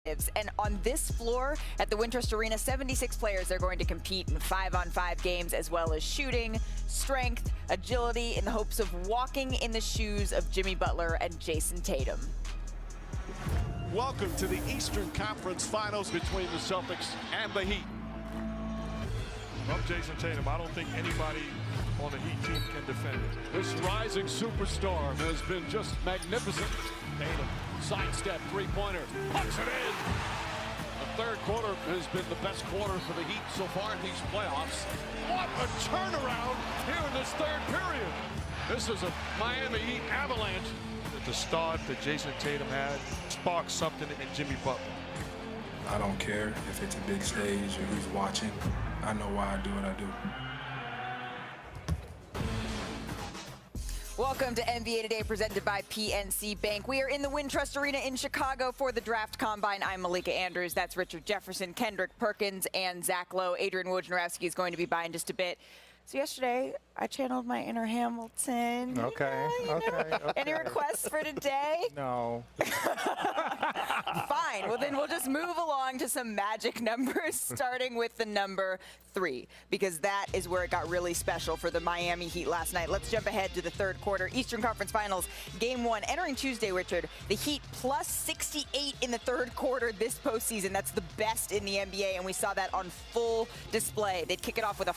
And on this floor at the Wintrust Arena, 76 players are going to compete in 5-on-5 games, as well as shooting, strength, agility, in the hopes of walking in the shoes of Jimmy Butler and Jason Tatum. Welcome to the Eastern Conference Finals between the Celtics and the Heat. Love Jason Tatum. I don't think anybody on the Heat team can defend it. This rising superstar has been just magnificent. Tatum, sidestep, three-pointer, puts it in. The third quarter has been the best quarter for the Heat so far in these playoffs. What a turnaround here in this third period. This is a Miami Heat avalanche. The start that Jason Tatum had sparked something in Jimmy Butler. I don't care if it's a big stage or who's watching. I know why I do what I do. Welcome to NBA Today, presented by PNC Bank. We are in the Wintrust Arena in Chicago for the Draft Combine. I'm Malika Andrews. That's Richard Jefferson, Kendrick, Perkins, and Zach Lowe. Adrian Wojnarowski is going to be by in just a bit. So yesterday, I channeled my inner Hamilton. Okay. Any requests for today? No. Fine. Well, then we'll just move along to some magic numbers, starting with the number 3, because that is where it got really special for the Miami Heat last night. Let's jump ahead to the third quarter. Eastern Conference Finals, Game 1. Entering Tuesday, Richard, the Heat plus 68 in the third quarter this postseason. That's the best in the NBA, and we saw that on full display. They'd kick it off with a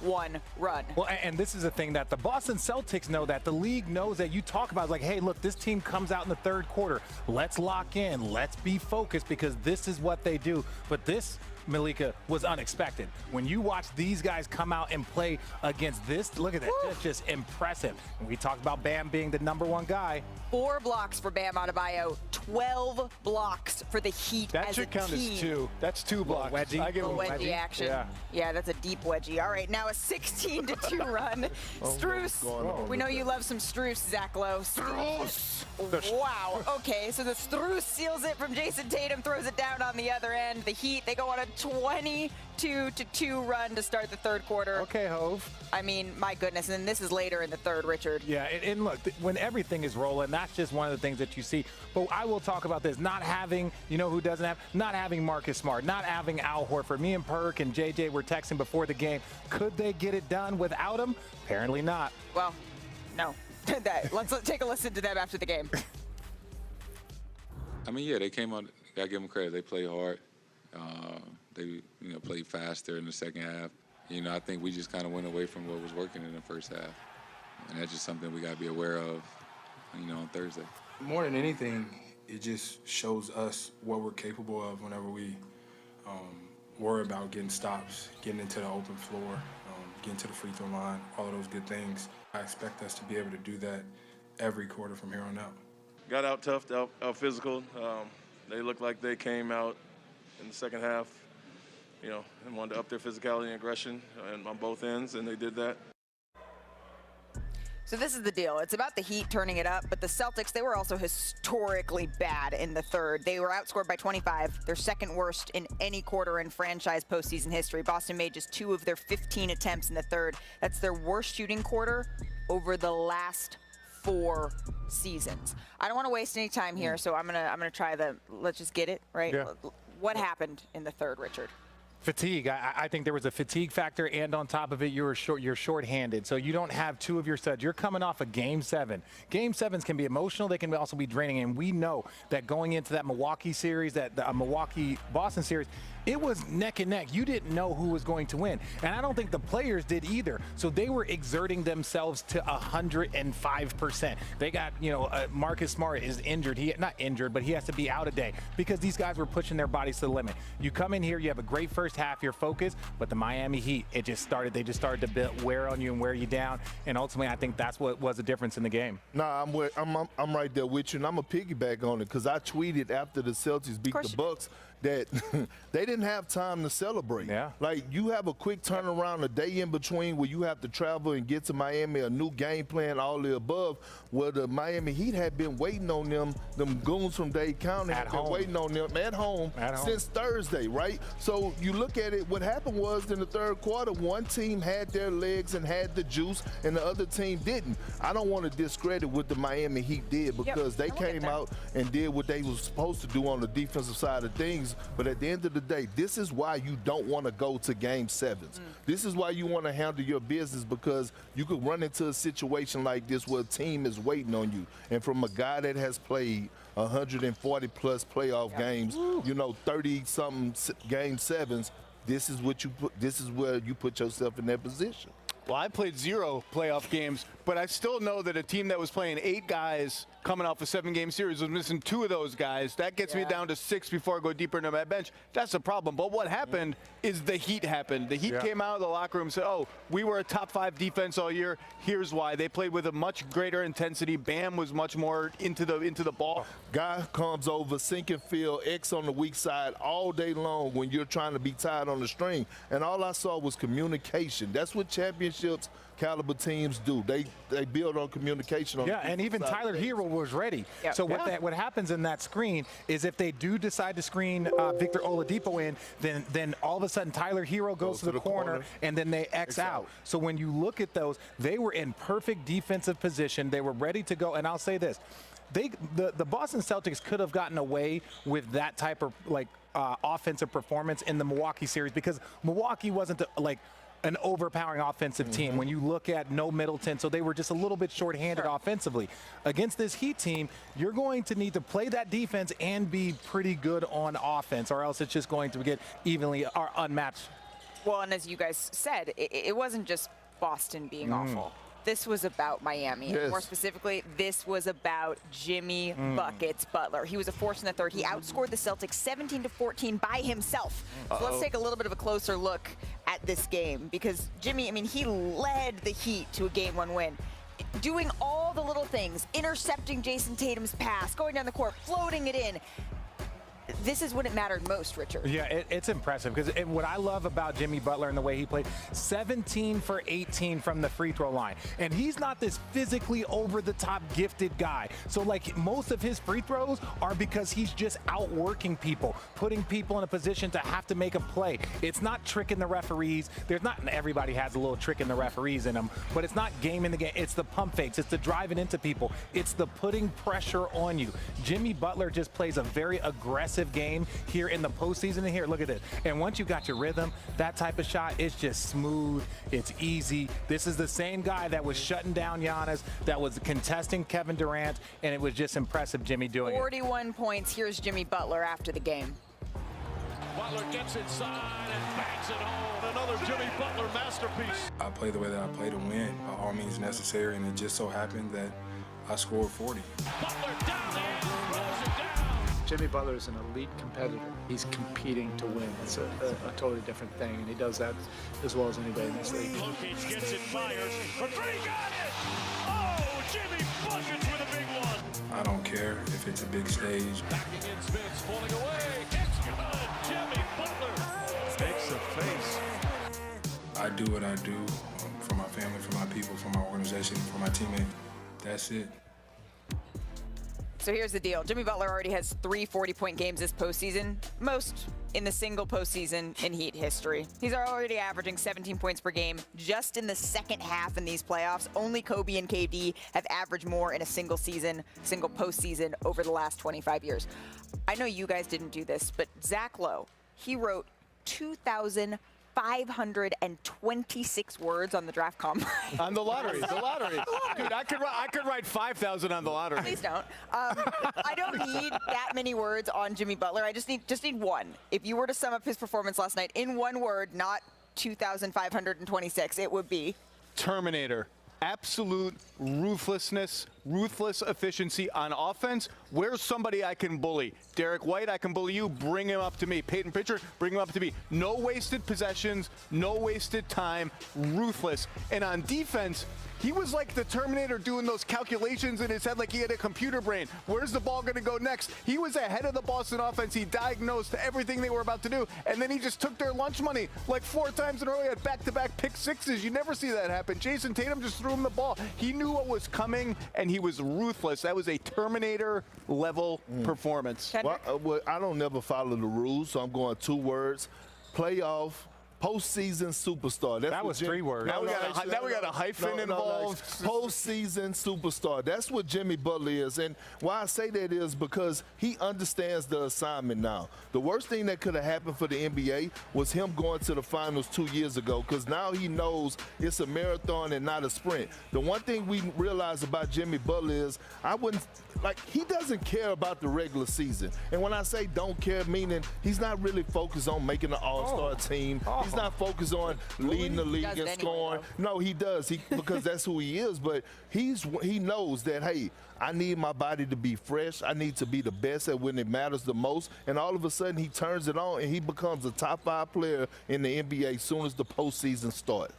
5-1 run. Well, and this is the thing that the Boston Celtics know, that the league knows, that you talk about, like, hey, look, this team comes out in the third quarter. Let's lock in. Let's be focused, because this is what they do. But this, Malika, was unexpected. When you watch these guys come out and play against this, look at that, that's just impressive. And we talked about Bam being the #1 guy. 4 blocks for Bam Adebayo, 12 blocks for the Heat that as a should count team. as 2. That's 2 blocks. Wedgie. I give him Wedgie action. Yeah, that's a deep wedgie. All right, now a 16-2 run. Strus. We know you love some Strus, Zach Lowe. Strus. Wow. Okay, so the Strus seals it from Jason Tatum, throws it down on the other end. The Heat, they go on a 22-2 run to start the third quarter. Okay, Hove. I mean, my goodness. And then this is later in the third, Richard. Yeah, and look, when everything is rolling, that's just one of the things that you see. But I will talk about this, not having, you know who doesn't have, not having Marcus Smart, not having Al Horford. Me and Perk and JJ were texting before the game. Could they get it done without him? Apparently not. Well, no. Let's take a listen to them after the game. I mean, yeah, they came out. Gotta give them credit. They played hard. They, played faster in the second half. I think we just kind of went away from what was working in the first half, and that's just something we gotta be aware of, on Thursday. More than anything, it just shows us what we're capable of whenever we worry about getting stops, getting into the open floor, getting to the free throw line, all of those good things. I expect us to be able to do that every quarter from here on out. Got out tough, out physical. They looked like they came out in the second half, and wanted to up their physicality and aggression on both ends, and they did that. So this is the deal. It's about the Heat turning it up, but the Celtics, they were also historically bad in the third. They were outscored by 25. They're second worst in any quarter in franchise postseason history. Boston made just 2 of their 15 attempts in the third. That's their worst shooting quarter over the last 4 seasons. I don't want to waste any time here, so I'm gonna try let's just get it, right? Yeah. What happened in the third, Richard? Fatigue. I think there was a fatigue factor, and on top of it, you're shorthanded. So you don't have 2 of your studs. You're coming off of Game 7. Game 7s can be emotional. They can also be draining. And we know that going into that Milwaukee series, that Milwaukee-Boston series, it was neck and neck. You didn't know who was going to win. And I don't think the players did either. So they were exerting themselves to 105%. They got, Marcus Smart is injured. Not injured, but he has to be out a day because these guys were pushing their bodies to the limit. You come in here, you have a great first half, you're focused, but the Miami Heat, they just started to wear on you and wear you down. And ultimately, I think that's what was the difference in the game. Nah, I'm right there with you, and I'm a piggyback on it because I tweeted after the Celtics beat the Bucks that they didn't have time to celebrate. Yeah. Like, you have a quick turnaround, a day in between where you have to travel and get to Miami, a new game plan, all the above, where the Miami Heat had been waiting on them goons from Dade County had been waiting on them at home since Thursday, right? So you look look at it, what happened was in the third quarter, one team had their legs and had the juice, and the other team didn't. I don't want to discredit what the Miami Heat did because they came out and did what they were supposed to do on the defensive side of things. But at the end of the day, this is why you don't want to go to Game 7s. This is why you want to handle your business, because you could run into a situation like this where a team is waiting on you. And from a guy that has played 140-plus playoff games, 30-something Game 7s, this is where you put yourself in that position. Well, I played 0 playoff games, but I still know that a team that was playing 8 guys coming off a 7-game series was missing 2 of those guys. That gets me down to 6 before I go deeper into my bench. That's a problem. But what happened is the Heat happened. The Heat came out of the locker room and said, oh, we were a top 5 defense all year. Here's why. They played with a much greater intensity. Bam was much more into the ball. Guy comes over, sink and field, X on the weak side all day long when you're trying to be tied on the string. And all I saw was communication. That's what championships caliber teams do. They build on communication. And even Tyler Hero was ready. So what happens in that screen is if they do decide to screen Victor Oladipo in, then all of a sudden Tyler Hero goes to the corner and then they X out. So when you look at those, they were in perfect defensive position. They were ready to go. And I'll say this. The Boston Celtics could have gotten away with that type of offensive performance in the Milwaukee series because Milwaukee wasn't an overpowering offensive team. When you look at no Middleton, so they were just a little bit shorthanded offensively. Against this Heat team, you're going to need to play that defense and be pretty good on offense, or else it's just going to get evenly or unmatched. Well, and as you guys said, it wasn't just Boston being awful. This was about Miami. Yes. More specifically, this was about Jimmy Buckets Butler. He was a force in the third. He outscored the Celtics 17-14 by himself. So let's take a little bit of a closer look at this game because Jimmy, he led the Heat to a Game 1 win. Doing all the little things, intercepting Jason Tatum's pass, going down the court, floating it in. This is when it mattered most, Richard. Yeah, it's impressive because what I love about Jimmy Butler and the way he played, 17 for 18 from the free throw line. And he's not this physically over-the-top gifted guy. So, most of his free throws are because he's just outworking people, putting people in a position to have to make a play. It's not tricking the referees. Everybody has a little trick in the referees in them, but it's not game in the game. It's the pump fakes. It's the driving into people. It's the putting pressure on you. Jimmy Butler just plays a very aggressive game here in the postseason. And here, look at this. And once you got your rhythm, that type of shot, it's just smooth. It's easy. This is the same guy that was shutting down Giannis, that was contesting Kevin Durant, and it was just impressive, Jimmy doing 41 points. Here's Jimmy Butler after the game. Butler gets inside and bangs it home. Another Jimmy Butler masterpiece. I play the way that I play to win by all means necessary, and it just so happened that I scored 40. Butler down there, throws it down. Jimmy Butler is an elite competitor. He's competing to win. It's a totally different thing, and he does that as well as anybody in this league. Perkins gets it, fires for 3, got it! Oh, Jimmy Buckets with a big one. I don't care if it's a big stage. Backing in, spins, falling away. It's good. Jimmy Butler makes a face. I do what I do for my family, for my people, for my organization, for my teammates. That's it. So here's the deal. Jimmy Butler already has 3 40-point games this postseason, most in the single postseason in Heat history. He's already averaging 17 points per game just in the second half in these playoffs. Only Kobe and KD have averaged more in a single postseason over the last 25 years. I know you guys didn't do this, but Zach Lowe, he wrote 2,526 words on the draft combine. On the lottery. Dude, I could write 5,000 on the lottery. Please don't. I don't need that many words on Jimmy Butler. I just need one. If you were to sum up his performance last night in one word, not 2,526, it would be Terminator. Absolute ruthlessness, ruthless efficiency on offense. Where's somebody I can bully? Derek White, I can bully you. Bring him up to me. Peyton Pritchard, bring him up to me. No wasted possessions, no wasted time. Ruthless. And on defense, he was like the Terminator doing those calculations in his head like he had a computer brain. Where's the ball going to go next? He was ahead of the Boston offense. He diagnosed everything they were about to do, and then he just took their lunch money like 4 times in a row. He had back-to-back pick sixes. You never see that happen. Jason Tatum just threw him the ball. He knew what was coming, and he was ruthless. That was a Terminator-level performance. Well, I don't never follow the rules, so I'm going 2 words. playoff, postseason superstar. That was 3 words. Now we got a hyphen involved. Postseason superstar. That's what Jimmy Butler is. And why I say that is because he understands the assignment now. The worst thing that could have happened for the NBA was him going to the finals 2 years ago, because now he knows it's a marathon and not a sprint. The one thing we realize about Jimmy Butler is he doesn't care about the regular season. And when I say don't care, meaning he's not really focused on making an all-star team. He's not focused on leading the league and scoring. No, he does, because that's who he is. But he knows that, hey, I need my body to be fresh. I need to be the best at when it matters the most. And all of a sudden, he turns it on, and he becomes a top 5 player in the NBA as soon as the postseason starts.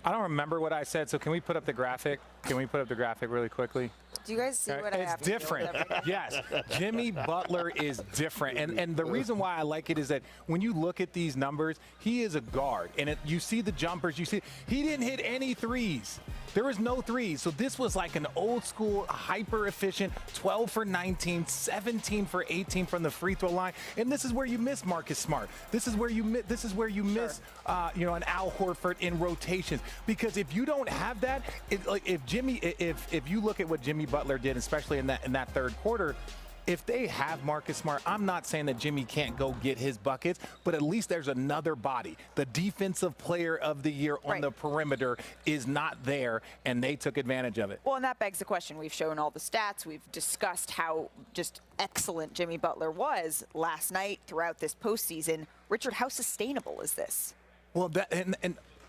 I don't remember what I said, so can we put up the graphic? Can we put up the graphic really quickly? Do you guys see what I have? It's different. Yes, Jimmy Butler is different. And the reason why I like it is that when you look at these numbers, he is a guard. And you see the jumpers. You see he didn't hit any threes. There was no threes. So this was like an old school, hyper efficient 12 for 19, 17 for 18 from the free throw line. And this is where you miss Marcus Smart. This is where you miss an Al Horford in rotations. Because if you don't have that, if you look at what Jimmy Butler did, especially in that third quarter, if they have Marcus Smart, I'm not saying that Jimmy can't go get his buckets, but at least there's another body. The defensive player of the year on the perimeter is not there, and they took advantage of it. Well, and that begs the question. We've shown all the stats. We've discussed how just excellent Jimmy Butler was last night throughout this postseason. Richard, how sustainable is this? Well,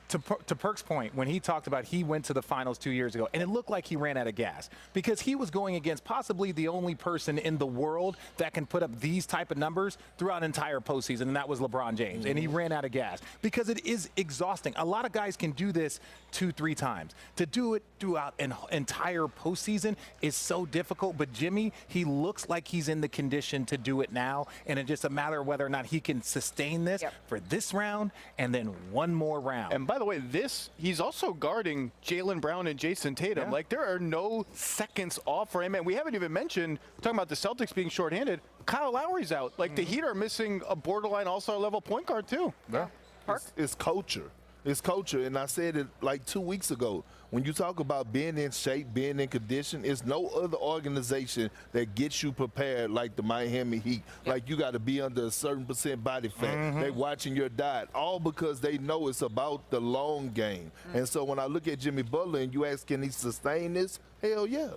to Perk's point, when he talked about he went to the finals 2 years ago, and it looked like he ran out of gas because he was going against possibly the only person in the world that can put up these type of numbers throughout an entire postseason, and that was LeBron James. And he ran out of gas because it is exhausting. A lot of guys can do this 2-3 times. To do it throughout an entire postseason is so difficult, but Jimmy, he looks like he's in the condition to do it now, and it's just a matter of whether or not he can sustain this for this round and then one more round. And by the way, he's also guarding Jaylen Brown and Jason Tatum. Like, there are no seconds off for him. And we haven't even mentioned, talking about the Celtics being shorthanded, Kyle Lowry's out. Like, the Heat are missing a borderline all-star level point guard, too. Yeah. It's culture. It's culture. And I said it like 2 weeks ago. When you talk about being in shape, being in condition, it's no other organization that gets you prepared like the Miami Heat. Like, you got to be under a certain % body fat. They watching your diet, all because they know it's about the long game. And so when I look at Jimmy Butler and you ask, can he sustain this? Hell yeah.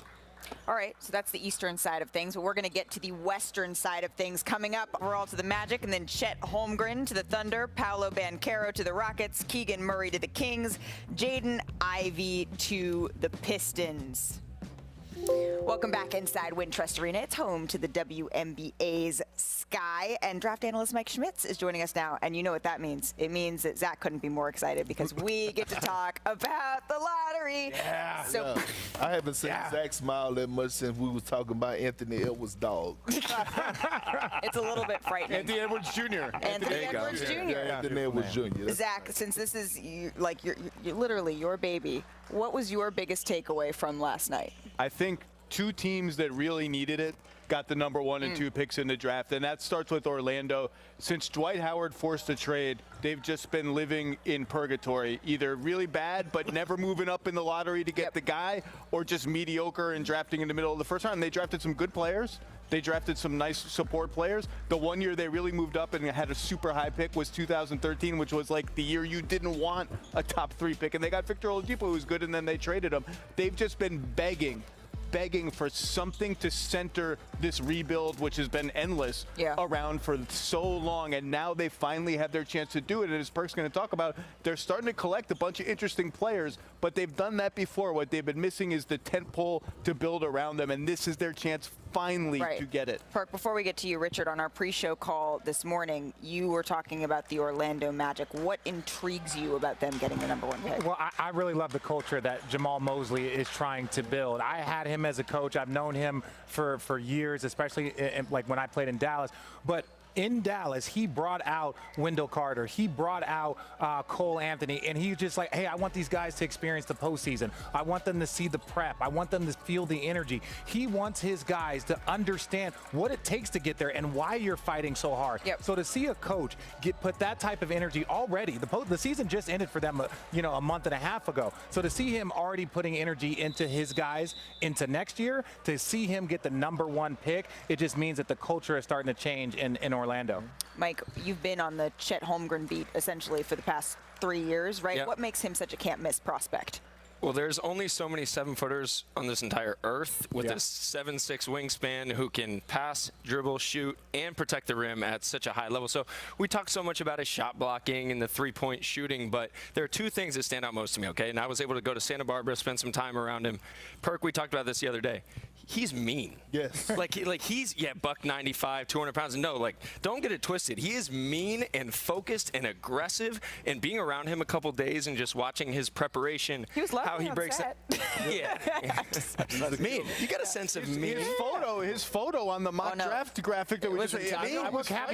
All right, so that's the eastern side of things, but we're going to get to the western side of things coming up. We're all to the Magic, and then Chet Holmgren to the Thunder, Paolo Banchero to the Rockets, Keegan Murray to the Kings, Jaden Ivey to the Pistons. Welcome back inside Wintrust Arena. It's home to the WNBA's Sky, and draft analyst Mike Schmitz is joining us now. And you know what that means. It means that Zach couldn't be more excited because we get to talk about the lottery. So I haven't seen Zach smile that much since we was talking about Anthony Edwards' dog. It's a little bit frightening. Anthony Edwards Jr. Anthony Edwards Jr. Anthony Edwards Jr. Zach, since this is you're literally your baby, what was your biggest takeaway from last night? I think two teams that really needed it got the number 1 and 2 picks in the draft, and that starts with Orlando. Since Dwight Howard forced a trade, they've just been living in purgatory, either really bad but never moving up in the lottery to get the guy, or just mediocre and drafting in the middle of the first round. And they drafted some good players. They drafted some nice support players. The one year they really moved up and had a super high pick was 2013, which was like the year you didn't want a top 3 pick. And they got Victor Oladipo, who was good, and then they traded him. They've just been begging for something to center this rebuild, which has been endless, around for so long, and now they finally have their chance to do it. And as Perk's going to talk about, they're starting to collect a bunch of interesting players, but they've done that before. What they've been missing is the tentpole to build around them, and this is their chance finally to get it. Perk, before we get to you, Richard, on our pre-show call this morning, you were talking about the Orlando Magic. What intrigues you about them getting the number 1 pick? Well, I really love the culture that Jamal Mosley is trying to build. I had him as a coach. I've known him for years, especially like when I played in Dallas. But in Dallas, he brought out Wendell Carter. He brought out Cole Anthony, and he's just like, hey, I want these guys to experience the postseason. I want them to see the prep. I want them to feel the energy. He wants his guys to understand what it takes to get there and why you're fighting so hard. Yep. So to see a coach put that type of energy already, the season just ended for them, a month and a half ago. So to see him already putting energy into his guys into next year, to see him get the #1 pick, it just means that the culture is starting to change in Orlando. Mike, you've been on the Chet Holmgren beat essentially for the past 3 years, right? Yep. What makes him such a can't-miss prospect? Well, there's only so many 7-footers on this entire earth with a 7'6" wingspan who can pass, dribble, shoot, and protect the rim at such a high level. So we talk so much about his shot blocking and the three-point shooting, but there are two things that stand out most to me, okay? And I was able to go to Santa Barbara, spend some time around him. Perk, we talked about this the other day. He's mean. Yes. He's buck 95, 200 pounds. No, don't get it twisted. He is mean and focused and aggressive. And being around him a couple days and just watching his preparation, he was how he breaks it. Mean. You got a sense of mean. His photo on the mock draft graphic that we Listen, You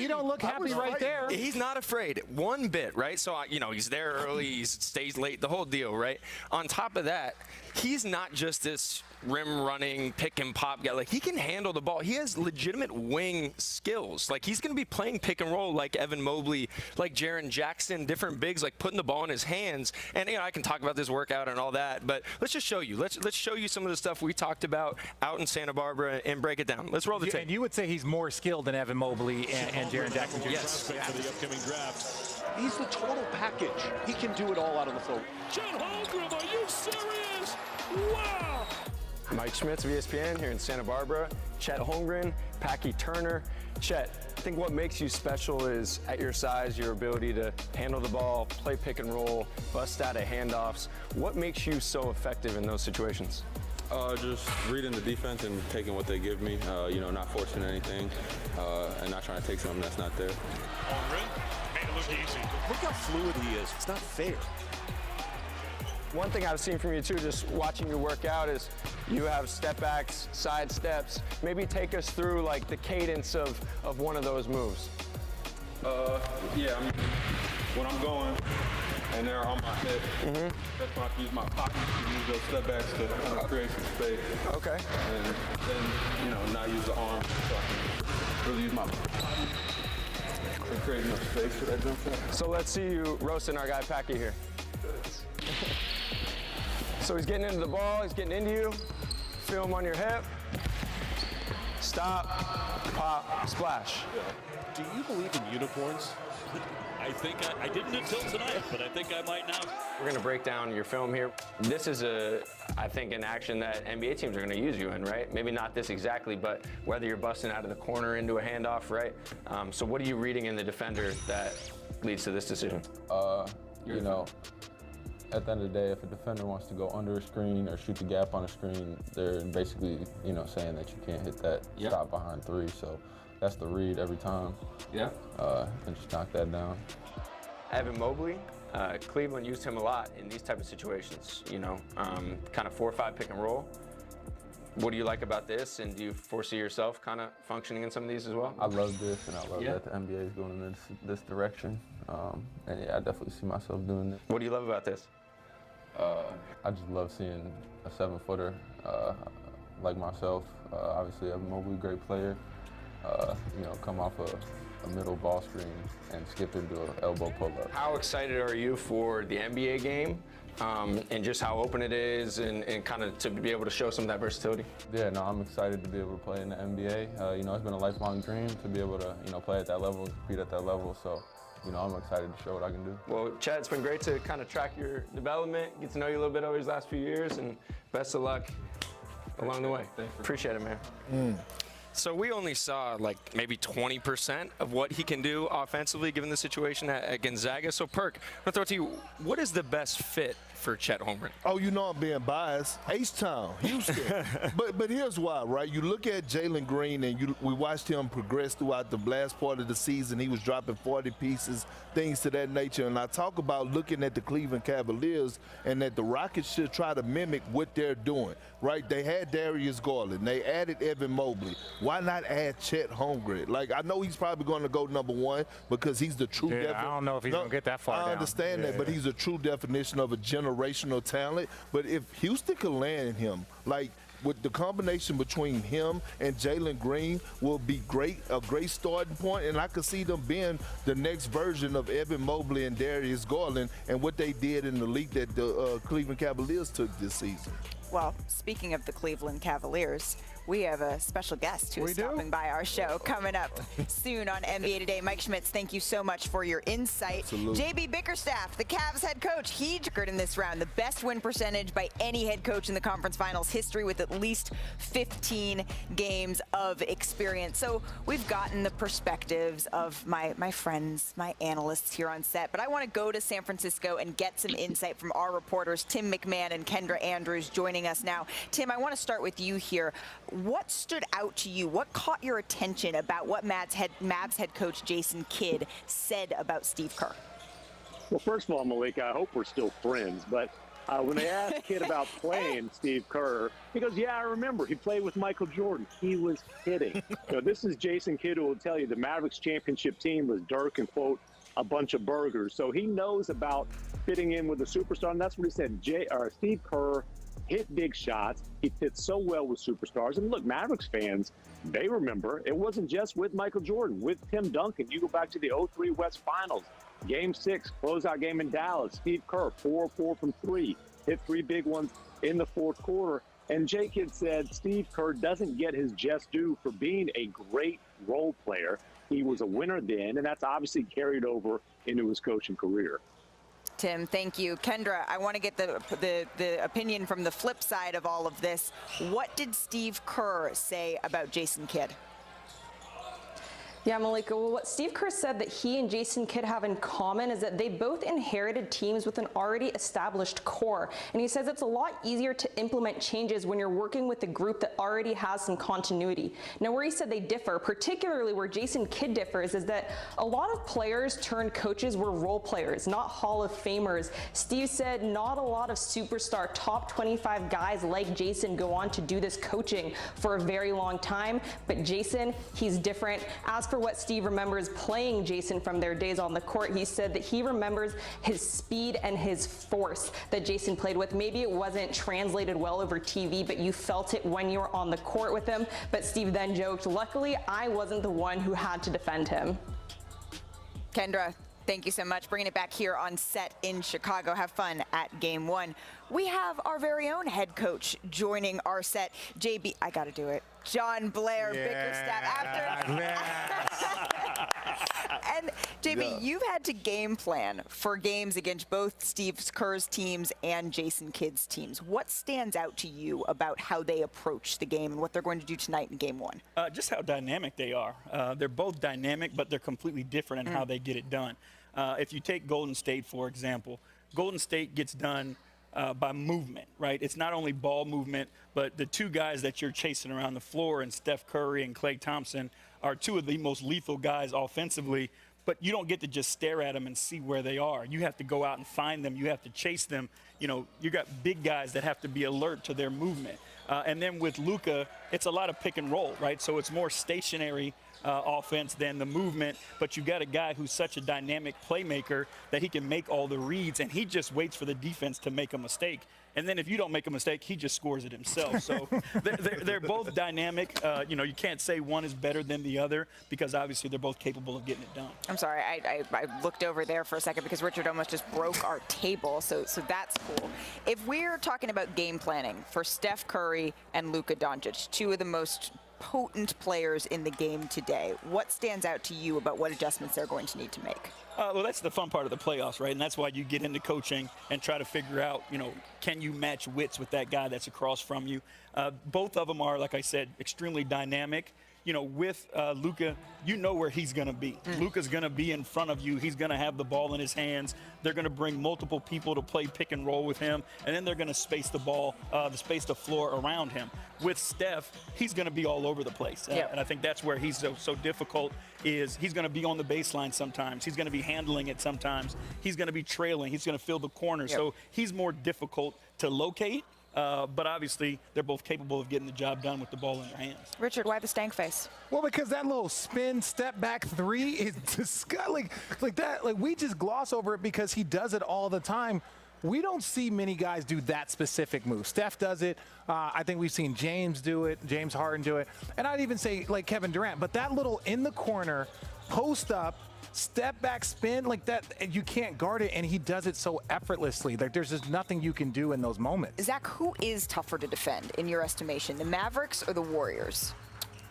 don't look happy right there. He's not afraid one bit, right? So he's there early, he stays late, the whole deal, right? On top of that, he's not just this rim running pick and pop guy. He can handle the ball. He has legitimate wing skills. He's going to be playing pick and roll like Evan Mobley, like Jaren Jackson, different bigs, putting the ball in his hands. And I can talk about this workout and all that, but let's just show you. Let's show you some of the stuff we talked about out in Santa Barbara and break it down. Let's roll the tape. And you would say he's more skilled than Evan Mobley and Jaren Jackson Jr. Yes. For the upcoming draft. He's the total package. He can do it all out on the floor. Chet Holmgren, are you serious? Wow! Mike Schmitz of ESPN here in Santa Barbara. Chet Holmgren, Packy Turner. Chet, I think what makes you special is at your size, your ability to handle the ball, play pick and roll, bust out of handoffs. What makes you so effective in those situations? Just reading the defense and taking what they give me, not forcing anything and not trying to take something that's not there. Holmgren made it look easy. Look how fluid he is. It's not fair. One thing I've seen from you too, just watching you work out, is you have step backs, side steps. Maybe take us through the cadence of one of those moves. When I'm going and they're on my hip, that's when I use my pocket to use those step backs to create some space. Okay. And then, not use the arm so I can really use my pocket to create enough space for that jump shot. So let's see you roasting our guy Packy here. So he's getting into the ball, he's getting into you. Feel him on your hip. Stop, pop, splash. Do you believe in unicorns? I think I didn't until tonight, but I think I might now. We're going to break down your film here. This is I think, an action that NBA teams are going to use you in, right? Maybe not this exactly, but whether you're busting out of the corner into a handoff, right? So what are you reading in the defender that leads to this decision? At the end of the day, if a defender wants to go under a screen or shoot the gap on a screen, they're basically, saying that you can't hit that stop behind three. So that's the read every time. Yeah. And just knock that down. Evan Mobley, Cleveland used him a lot in these type of situations, kind of 4-5 pick and roll. What do you like about this, and do you foresee yourself kind of functioning in some of these as well? I love this, and I love that the NBA is going in this direction. And I definitely see myself doing this. What do you love about this? I just love seeing a 7-footer like myself. Obviously, Evan Mobley, great player. Come off a middle ball screen and skip into an elbow pull-up. How excited are you for the NBA game and just how open it is and kind of to be able to show some of that versatility? Yeah, no, I'm excited to be able to play in the NBA. It's been a lifelong dream to be able to, play at that level, compete at that level. So, I'm excited to show what I can do. Well, Chad, it's been great to kind of track your development, get to know you a little bit over these last few years, and best of luck along the way. Appreciate it, man. So we only saw maybe 20% of what he can do offensively given the situation at Gonzaga. So Perk, I'm going to throw it to you. What is the best fit for Chet Holmgren? Oh, I'm being biased. H-Town, Houston. but here's why, right? You look at Jalen Green, and we watched him progress throughout the last part of the season. He was dropping 40 pieces, things to that nature. And I talk about looking at the Cleveland Cavaliers and that the Rockets should try to mimic what they're doing, right? They had Darius Garland. They added Evan Mobley. why not add Chet Holmgren? Like, I know he's probably going to go number 1 because he's the true I don't know if he's going to get that far I understand that, but he's a true definition of a generational talent. But if Houston could land him, like, with the combination between him and Jalen Green will be a great starting point, and I could see them being the next version of Evan Mobley and Darius Garland and what they did in the league that the Cleveland Cavaliers took this season. Well, speaking of the Cleveland Cavaliers, we have a special guest who is stopping by our show coming up soon on NBA Today. Mike Schmitz, thank you so much for your insight. Absolutely. JB Bickerstaff, the Cavs head coach, he secured in this round the best win percentage by any head coach in the conference finals history with at least 15 games of experience. So we've gotten the perspectives of my friends, my analysts here on set, but I want to go to San Francisco and get some insight from our reporters, Tim McMahon and Kendra Andrews, joining us now. Tim, I want to start with you here. What stood out to you? What caught your attention about what Mavs head coach Jason Kidd said about Steve Kerr? Well, first of all, Malika, I hope we're still friends. But when they asked Kidd about playing Steve Kerr, he goes, yeah, I remember. He played with Michael Jordan. He was kidding. This is Jason Kidd who will tell you the Mavericks championship team was Dirk and, quote, a bunch of burgers. So he knows about fitting in with a superstar, and that's what he said. Steve Kerr hit big shots. He fits so well with superstars. And look, Mavericks fans, they remember it wasn't just with Michael Jordan, with Tim Duncan. You go back to the 2003 West Finals, Game 6, closeout game in Dallas. Steve Kerr, 4-4 from 3, hit 3 big ones in the fourth quarter. And Jay Kidd said Steve Kerr doesn't get his just due for being a great role player. He was a winner then, and that's obviously carried over into his coaching career. Tim, thank you. Kendra, I want to get the opinion from the flip side of all of this. What did Steve Kerr say about Jason Kidd? Yeah, Malika, well, what Steve Kerr said that he and Jason Kidd have in common is that they both inherited teams with an already established core. And he says it's a lot easier to implement changes when you're working with a group that already has some continuity. Now, where he said they differ, particularly where Jason Kidd differs, is that a lot of players turned coaches were role players, not Hall of Famers. Steve said not a lot of superstar top 25 guys like Jason go on to do this coaching for a very long time. But Jason, he's different. As for what Steve remembers playing Jason from their days on the court, he said that he remembers his speed and his force that Jason played with. Maybe it wasn't translated well over TV, but you felt it when you were on the court with him. But Steve then joked, luckily, I wasn't the one who had to defend him. Kendra, thank you so much. Bringing it back here on set in Chicago. Have fun at Game 1. We have our very own head coach joining our set. JB, I got to do it. John Blair, Bickerstaff. And JB, you've had to game plan for games against both Steve Kerr's teams and Jason Kidd's teams. What stands out to you about how they approach the game and what they're going to do tonight in Game 1? Just how dynamic they are. They're both dynamic, but they're completely different in how they get it done. If you take Golden State, for example, Golden State gets done by movement, right? It's not only ball movement, but the two guys that you're chasing around the floor, and Steph Curry and Klay Thompson, are two of the most lethal guys offensively, but you don't get to just stare at them and see where they are. You have to go out and find them. You have to chase them. You know, you got big guys that have to be alert to their movement. And then with Luka, it's a lot of pick and roll, right? So it's more stationary offense than the movement, but you got a guy who's such a dynamic playmaker that he can make all the reads, and he just waits for the defense to make a mistake. And then if you don't make a mistake, he just scores it himself. So they're both dynamic. You know, you can't say one is better than the other because obviously they're both capable of getting it done. I'm sorry, I looked over there for a second because Richard almost just broke our table, so that's cool. If we're talking about game planning for Steph Curry and Luka Doncic, two of the most potent players in the game today, what stands out to you about what adjustments they're going to need to make? Well, that's the fun part of the playoffs, right? And that's why you get into coaching and try to figure out, you know, can you match wits with that guy that's across from you? Both of them are, like I said, extremely dynamic. You know, with Luka, you know where he's going to be. Luka's going to be in front of you. He's going to have the ball in his hands. They're going to bring multiple people to play pick and roll with him, and then they're going to space the ball, space the floor around him. With Steph, he's going to be all over the place. And I think that's where he's so difficult is he's going to be on the baseline sometimes. He's going to be handling it sometimes. He's going to be trailing. He's going to fill the corner. So he's more difficult to locate. But obviously, they're both capable of getting the job done with the ball in their hands. Richard, why the stank face? Well, because that little spin step back three is disgusting. Like that. Like we just gloss over it because he does it all the time. We don't see many guys do that specific move. Steph does it. I think we've seen James do it, James Harden do it. And I'd even say like Kevin Durant. But that little in the corner, post up, step back spin like that, and you can't guard it, and he does it so effortlessly. Like there's just nothing you can do in those moments. Zach, who is tougher to defend in your estimation, the Mavericks or the Warriors?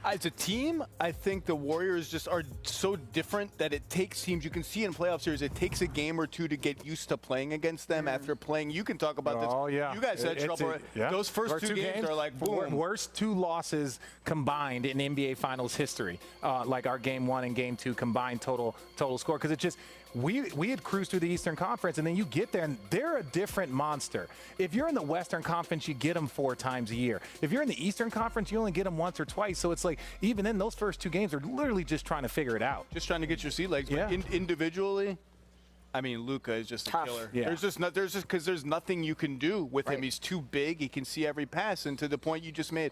As a team, I think the Warriors just are so different that it takes teams, you can see in playoff series, it takes a game or two to get used to playing against them after playing. You can talk about this. Oh, yeah. You guys had trouble. Those first two games are like boom. Worst two losses combined in NBA Finals history. Like our game 1 and game 2 combined total score. Because it just, we had cruised through the Eastern Conference, and then you get there, and they're a different monster. If you're in the Western Conference, you get them 4 times a year. If you're in the Eastern Conference, you only get them once or twice. So it's like, even then, those first 2 games are literally just trying to figure it out. Just trying to get your sea legs. Yeah. But individually, I mean, Luka is just a killer. Yeah. There's nothing you can do with him. He's too big. He can see every pass. And to the point you just made,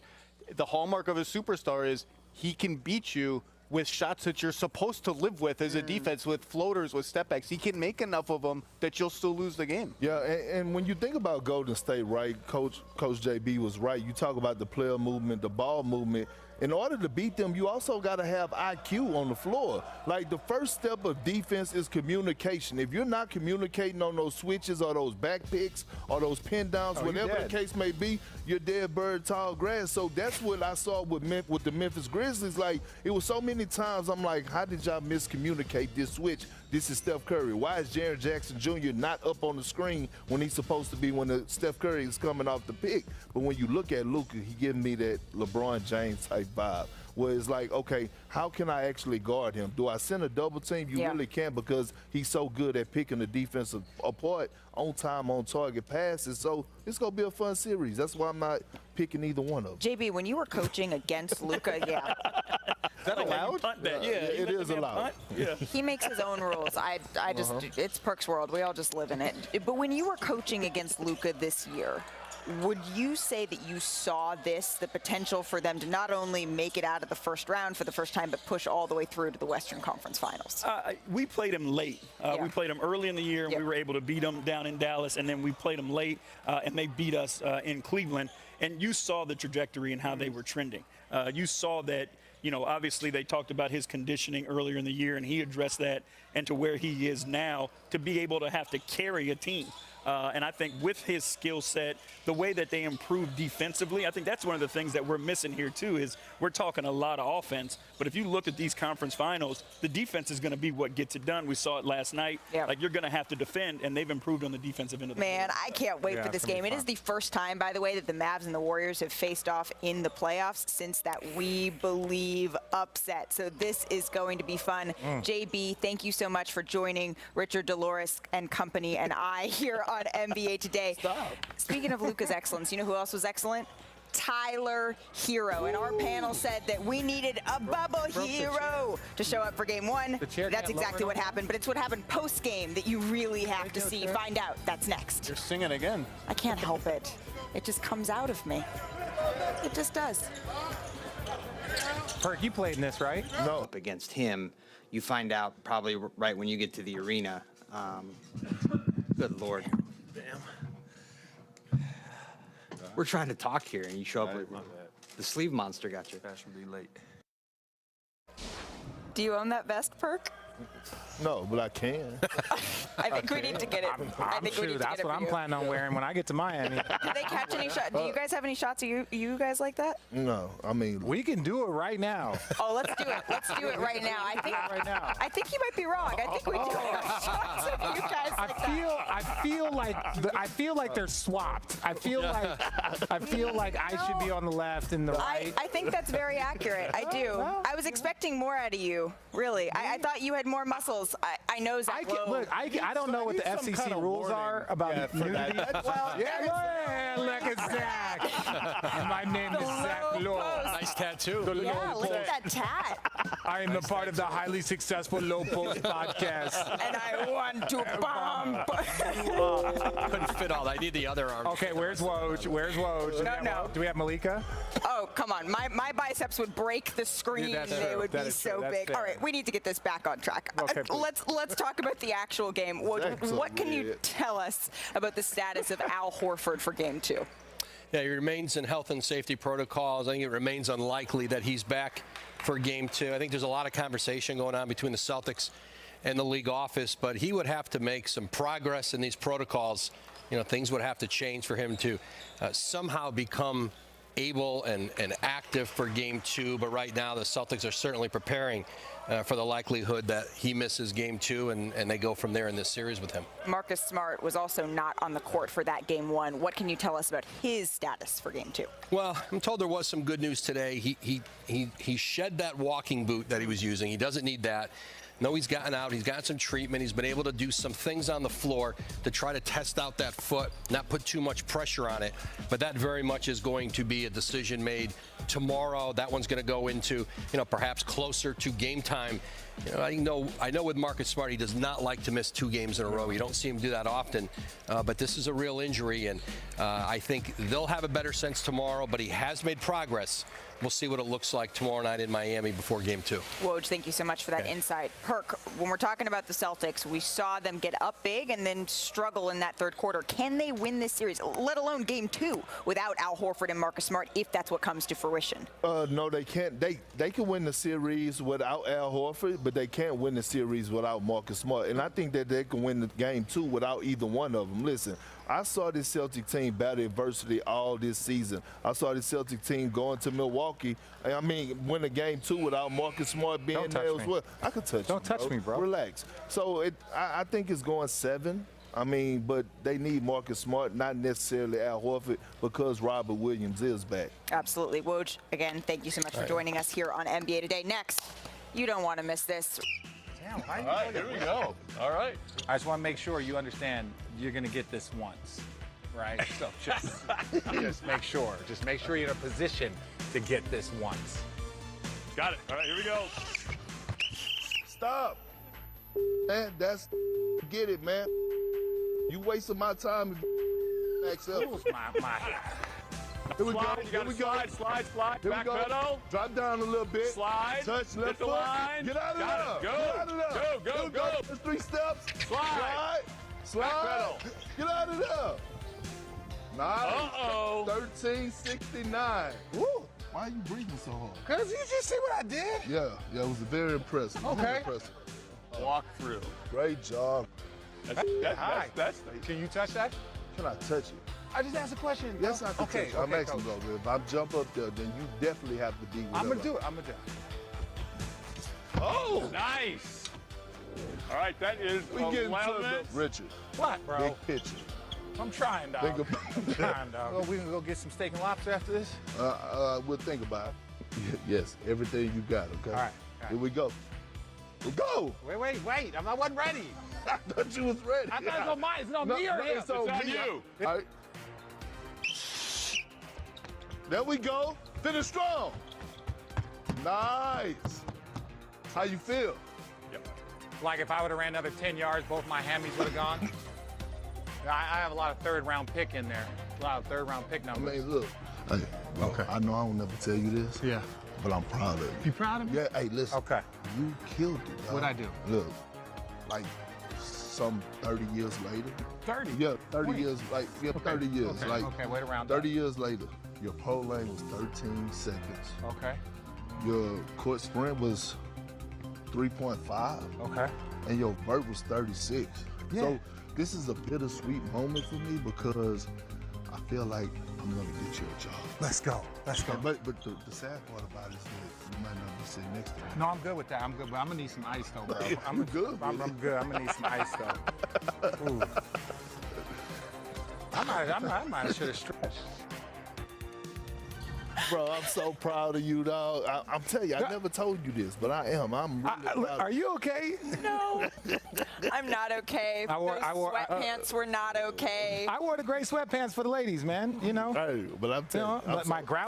the hallmark of a superstar is he can beat you with shots that you're supposed to live with as a defense, with floaters, with step backs. He can make enough of them that you'll still lose the game. Yeah, and when you think about Golden State, right, Coach JB was right. You talk about the player movement, the ball movement. In order to beat them, you also got to have IQ on the floor. Like, the first step of defense is communication. If you're not communicating on those switches or those back picks or those pin downs, whatever the case may be, you're dead bird, tall grass. So that's what I saw with the Memphis Grizzlies. Like, it was so many times I'm like, how did y'all miscommunicate this switch? This is Steph Curry. Why is Jaren Jackson Jr. not up on the screen when he's supposed to be when the Steph Curry is coming off the pick? But when you look at Luka, he gives me that LeBron James type vibe, where it's like, okay, how can I actually guard him? Do I send a double team? You really can't, because he's so good at picking the defense apart, on time, on target passes. So it's going to be a fun series. That's why I'm not picking either one of them. JB, when you were coaching against Luka, Is that allowed? It is allowed. Yeah. He makes his own rules. I just, it's Perk's world. We all just live in it. But when you were coaching against Luka this year, would you say that you saw the potential for them to not only make it out of the first round for the first time, but push all the way through to the Western Conference Finals? We played them late. We played them early in the year, and we were able to beat them down in Dallas, and then we played them late, and they beat us in Cleveland. And you saw the trajectory and how they were trending. You saw that, you know, obviously they talked about his conditioning earlier in the year, and he addressed that, and to where he is now, to be able to have to carry a team. And I think with his skill set, the way that they improve defensively, I think that's one of the things that we're missing here too, is we're talking a lot of offense. But if you look at these conference finals, the defense is going to be what gets it done. We saw it last night. Like, you're going to have to defend, and they've improved on the defensive end of the Man, I can't wait for this game. It is the first time, by the way, that the Mavs and the Warriors have faced off in the playoffs since that We Believe upset. So this is going to be fun. JB, thank you so much for joining Richard, Dolores, and company, and I here on NBA Today. Speaking of Luka's excellence, you know who else was excellent? Tyler Hero. And our panel said that we needed a bubble hero to show up for game 1. That's exactly what happened, but it's what happened post-game that you really have to see. Find out. That's next. You're singing again. I can't help it. It just comes out of me. It just does. Perk, you played in this, right? No. Up against him, you find out probably right when you get to the arena. Good Lord. Damn. We're trying to talk here, and you show up with the sleeve monster got you. Fashionably late. Do you own that vest, Perk? No, but I can. I think we need to get it. I think we need to That's get it what for I'm you. planning on wearing when I get to Miami. Did they catch any shots? Do you guys have any shots of you guys like that? No, I mean, we can do it right now. Oh, let's do it. Let's do it right now. I think I think you might be wrong. I think we do have shots of you guys like that. I feel like they're swapped. I feel like I should be on the left and the right. I think that's very accurate. I do. I was expecting more out of you. Really, I thought you had more muscles. I know Zach Lowe. Look, I don't know what the FCC rules are about nudity. Well, look at Zach. My name is Zach Lowe. Nice tattoo. Yeah, look at that tat. I am the part of the highly successful Low Post podcast. And I want to bomb. Couldn't fit all. I need the other arm. Okay, where's Woj? Where's Woj? No. Do we have Malika? Oh, come on. My biceps would break the screen. Yeah, They would be so big. All right, we need to get this back on track. Okay, let's talk about the actual game. What can you tell us about the status of Al Horford for Game 2? Yeah, he remains in health and safety protocols. I think it remains unlikely that he's back for Game 2. I think there's a lot of conversation going on between the Celtics and the league office, but he would have to make some progress in these protocols. Things would have to change for him to somehow become able and active for Game 2. But right now, the Celtics are certainly preparing for the likelihood that he misses Game 2, and they go from there in this series with him. Marcus Smart was also not on the court for that Game 1. What can you tell us about his status for Game 2? Well, I'm told there was some good news today. He shed that walking boot that he was using. He doesn't need that. No, he's gotten out. He's got some treatment. He's been able to do some things on the floor to try to test out that foot, not put too much pressure on it. But that very much is going to be a decision made tomorrow. That one's going to go into, perhaps closer to game time. I know with Marcus Smart, he does not like to miss 2 games in a row. You don't see him do that often. But this is a real injury, and I think they'll have a better sense tomorrow. But he has made progress. We'll see what it looks like tomorrow night in Miami before Game 2. Woj, thank you so much for that insight. Perk, when we're talking about the Celtics, we saw them get up big and then struggle in that third quarter. Can they win this series, let alone Game 2, without Al Horford and Marcus Smart, if that's what comes to fruition? No, they can't. They can win the series without Al Horford, but they can't win the series without Marcus Smart. And I think that they can win the Game 2 without either one of them. Listen, I saw this Celtic team battle adversity all this season. I saw this Celtic team going to Milwaukee. Win a Game 2 without Marcus Smart being there as well. I could touch you. Don't touch me, bro. Relax. So I think it's going 7. But they need Marcus Smart, not necessarily Al Horford, because Robert Williams is back. Absolutely. Woj, again, thank you so much for joining us here on NBA Today. Next, you don't want to miss this. Damn, All right, here we go. All right. I just want to make sure you understand you're going to get this once, right? So just make sure. Just make sure you're in a position to get this once. Got it. All right, here we go. Stop. Man, get it, man. You wasting my time. Max up. Here we Slide, go. you gotta slide. Here Back we go. pedal. Drop down a little bit. Slide. Touch left Hit the foot. line. Get out of there. Got it. Go. Get out of there. Go. There's 3 steps. Slide. Slide. pedal. Get out of there. Nice. Uh-oh. 1369. Woo. Why are you breathing so hard? Because you just see what I did. Yeah, it was very impressive. Okay. Very impressive. Walk through. Great job. That's Can you touch that? Can I touch it? I just asked a question. Yes, I can touch it. I'm asking, coach. though. If I jump up there, then you definitely have to be with I'm going to do it. Oh! Nice. All right, that is We get 11. into Richard. What, bro? Big picture. I'm trying, dog. Think about Oh, we can go get some steak and lobster after this? We'll think about it. Yes, everything you got, okay? All right. Here we go. We go. Wait. I wasn't ready. I thought you was ready. I thought it was on mine. It's on me or him? It's on on me. you. All right. There we go. Finish strong. Nice. How you feel? Like if I would have ran another 10 yards, both my hammies would have gone. I have a lot of third-round pick in there. A lot of third-round pick numbers. Look. Hey, okay. I know I will never tell you this. Yeah. But I'm proud of you. You proud of me? Yeah. Hey, listen. Okay. You killed it. Dog. What'd I do? Look, like some 30 years later. 30? Yeah, 30 20. years. Like, yeah, Okay. 30 years. Okay. Like, Wait around. 30 years later, your pole lane was 13 seconds. Okay. Your court sprint was 3.5. Okay. And your vert was 36. Yeah. So this is a bittersweet moment for me because I feel like I'm gonna get you a job. Let's go. But the sad part about it is that you might not be sitting next to me. No, I'm good with that. I'm good, but I'm gonna need some ice though, bro. I'm good. I'm good. I'm gonna need some ice though. Ooh. I might should have stretched. Bro, I'm so proud of you, dog. I'm telling you, I never told you this, but I am. I'm really proud. Are you okay? No, I'm not okay. Those sweatpants were not okay. I wore the gray sweatpants for the ladies, man. You know. Hey, but I'm telling you, but my ground.